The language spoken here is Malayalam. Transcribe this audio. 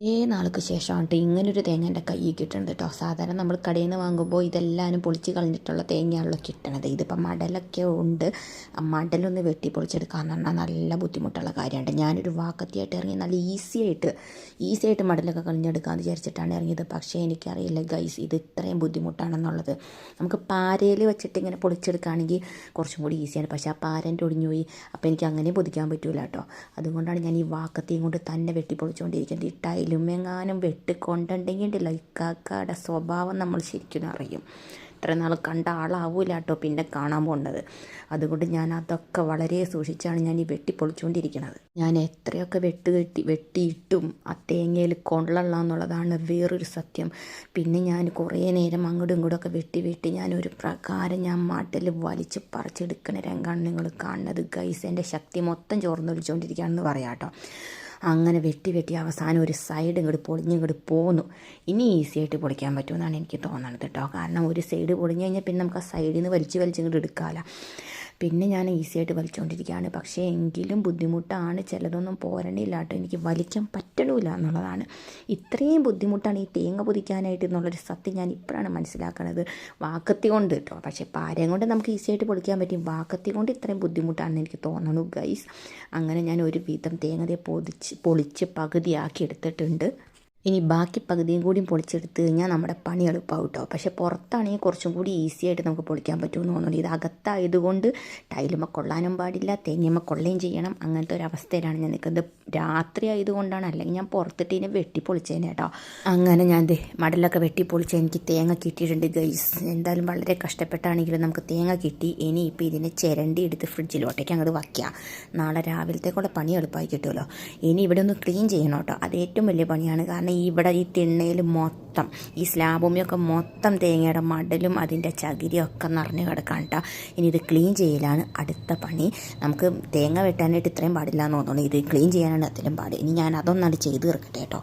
നാൾക്ക് ശേഷമാണ് കേട്ടോ ഇങ്ങനൊരു തേങ്ങ എൻ്റെ കയ്യിൽ കിട്ടുന്നത് കേട്ടോ. സാധാരണ നമ്മൾ കടയിൽ നിന്ന് വാങ്ങുമ്പോൾ ഇതെല്ലാവരും പൊളിച്ച് കളഞ്ഞിട്ടുള്ള തേങ്ങയാണല്ലോ കിട്ടണത്. ഇതിപ്പോൾ മടലൊക്കെ ഉണ്ട്. ആ മടലൊന്ന് വെട്ടി പൊളിച്ചെടുക്കാന്ന് പറഞ്ഞാൽ നല്ല ബുദ്ധിമുട്ടുള്ള കാര്യമുണ്ട്. ഞാനൊരു വാക്കത്തിയായിട്ട് ഇറങ്ങി നല്ല ഈസി ആയിട്ട് മടലൊക്കെ കളഞ്ഞെടുക്കാമെന്ന് വിചാരിച്ചിട്ടാണ് ഇറങ്ങിയത്. പക്ഷേ എനിക്കറിയില്ല ഗൈസ്, ഇത് ഇത്രയും ബുദ്ധിമുട്ടാണെന്നുള്ളത്. നമുക്ക് പാരയിൽ വെച്ചിട്ട് ഇങ്ങനെ പൊളിച്ചെടുക്കുകയാണെങ്കിൽ കുറച്ചും കൂടി ഈസിയാണ്. പക്ഷേ ആ പാരൻ്റെ ഒടിഞ്ഞു പോയി. അപ്പോൾ എനിക്ക് അങ്ങനെ പൊതിക്കാൻ പറ്റില്ല കേട്ടോ. അതുകൊണ്ടാണ് ഞാൻ ഈ വാക്കത്തിയും കൊണ്ട് തന്നെ വെട്ടി പൊളിച്ചുകൊണ്ടിരിക്കുന്നത്. ഈ ടൈലുമെങ്ങാനും വെട്ടിക്കൊണ്ടുണ്ടെങ്കിൽ ഉണ്ടല്ലോ ഇക്കാക്കയുടെ സ്വഭാവം നമ്മൾ ശരിക്കും അറിയും. ഇത്ര നാൾ കണ്ട ആളാവൂല കേട്ടോ പിന്നെ കാണാൻ പോകേണ്ടത്. അതുകൊണ്ട് ഞാൻ അതൊക്കെ വളരെ സൂക്ഷിച്ചാണ് ഞാൻ ഈ വെട്ടിപ്പൊളിച്ചുകൊണ്ടിരിക്കുന്നത്. ഞാൻ എത്രയൊക്കെ വെട്ടിയിട്ടും ആ തേങ്ങയിൽ കൊള്ളല്ല എന്നുള്ളതാണ് വേറൊരു സത്യം. പിന്നെ ഞാൻ കുറേ നേരം അങ്ങോട്ടും ഇങ്ങോട്ടും വെട്ടി ഞാനൊരു പ്രകാരം ഞാൻ മടൽ വലിച്ച് പറിച്ചെടുക്കുന്ന രംഗമാണ് നിങ്ങൾ കാണുന്നത് ഗൈസ്. എൻ്റെ ശക്തി മൊത്തം ചോർന്നൊലിച്ചുകൊണ്ടിരിക്കുകയാണെന്ന് പറയാം കേട്ടോ. അങ്ങനെ വെട്ടി അവസാനം ഒരു സൈഡ് ഇങ്ങോട്ട് പൊളിഞ്ഞിങ്ങോട്ട് പോന്നു. ഇനി ഈസി ആയിട്ട് പൊളിക്കാൻ പറ്റുമെന്നാണ് എനിക്ക് തോന്നുന്നത് കേട്ടോ. കാരണം ഒരു സൈഡ് പൊളിഞ്ഞ് കഴിഞ്ഞാൽ പിന്നെ നമുക്ക് ആ സൈഡിൽ നിന്ന് വലിച്ചിങ്ങോട്ട് എടുക്കാമല്ലോ. പിന്നെ ഞാൻ ഈസി ആയിട്ട് വലിച്ചുകൊണ്ടിരിക്കുകയാണ്. പക്ഷേ എങ്കിലും ബുദ്ധിമുട്ടാണ്. ചിലതൊന്നും പോരണില്ല കേട്ടോ. എനിക്ക് വലിക്കാൻ പറ്റണില്ല എന്നുള്ളതാണ്. ഇത്രയും ബുദ്ധിമുട്ടാണ് ഈ തേങ്ങ പൊതിക്കാനായിട്ട് എന്നുള്ളൊരു സത്യം ഞാൻ ഇപ്പോഴാണ് മനസ്സിലാക്കുന്നത്. വാക്കത്തി കൊണ്ട് കേട്ടോ. പക്ഷേ പാരയും കൊണ്ട് നമുക്ക് ഈസി ആയിട്ട് പൊളിക്കാൻ പറ്റും. വാക്കത്തി കൊണ്ട് ഇത്രയും ബുദ്ധിമുട്ടാണെന്ന് എനിക്ക് തോന്നുന്നു ഗൈസ്. അങ്ങനെ ഞാൻ ഒരു വിധം തേങ്ങയെ പൊളിച്ച് പകുതിയാക്കി എടുത്തിട്ടുണ്ട്. ഇനി ബാക്കി പകുതിയും കൂടിയും പൊളിച്ചെടുത്ത് കഴിഞ്ഞാൽ നമ്മുടെ പണി എളുപ്പമാവും കേട്ടോ. പക്ഷേ പുറത്താണെങ്കിൽ കുറച്ചും കൂടി ഈസി ആയിട്ട് നമുക്ക് പൊളിക്കാൻ പറ്റുമെന്ന് തോന്നുന്നു. ഇത് അകത്തായതുകൊണ്ട് ടൈലുമ്മ കൊള്ളാനും പാടില്ല, തേങ്ങയമ്മ കൊള്ളുകയും ചെയ്യണം. അങ്ങനത്തെ ഒരു അവസ്ഥയിലാണ് ഞാൻ നിൽക്കുന്നത്. രാത്രി ആയതുകൊണ്ടാണ്, അല്ലെങ്കിൽ ഞാൻ പുറത്തിട്ട് ഇതിനെ വെട്ടിപ്പൊളിച്ചേനെ കേട്ടോ. അങ്ങനെ ഞാൻ മടലൊക്കെ വെട്ടിപ്പൊളിച്ച് എനിക്ക് തേങ്ങ കിട്ടിയിട്ടുണ്ട് ഗൈസ്. എന്തായാലും വളരെ കഷ്ടപ്പെട്ടാണെങ്കിലും നമുക്ക് തേങ്ങ കിട്ടി. ഇനിയിപ്പോൾ ഇതിനെ ചിരണ്ടി എടുത്ത് ഫ്രിഡ്ജിലോട്ടേക്ക് അങ്ങോട്ട് വയ്ക്കുക. നാളെ രാവിലത്തേക്കുള്ള പണി എളുപ്പമായി കിട്ടുമല്ലോ. ഇനി ഇവിടെ ഒന്ന് ക്ലീൻ ചെയ്യണം കേട്ടോ. അത് ഏറ്റവും വലിയ പണിയാണ്. കാരണം ഇവിടെ ഈ തിണ്ണയിൽ മൊത്തം ഈ സ്ലാബുമ്മയൊക്കെ മൊത്തം തേങ്ങയുടെ മടലും അതിൻ്റെ ചകിരിയൊക്കെ നിറഞ്ഞു കിടക്കാൻ കേട്ടോ. ഇനി ഇത് ക്ലീൻ ചെയ്യലാണ് അടുത്ത പണി. നമുക്ക് തേങ്ങ വെട്ടാനായിട്ട് ഇത്രയും പാടില്ല എന്ന് തോന്നുന്നു. ഇത് ക്ലീൻ ചെയ്യാനാണ് അതിലും പാട്. ഇനി ഞാൻ അതൊന്നാണ് ചെയ്ത് തീർക്കട്ടെ കേട്ടോ.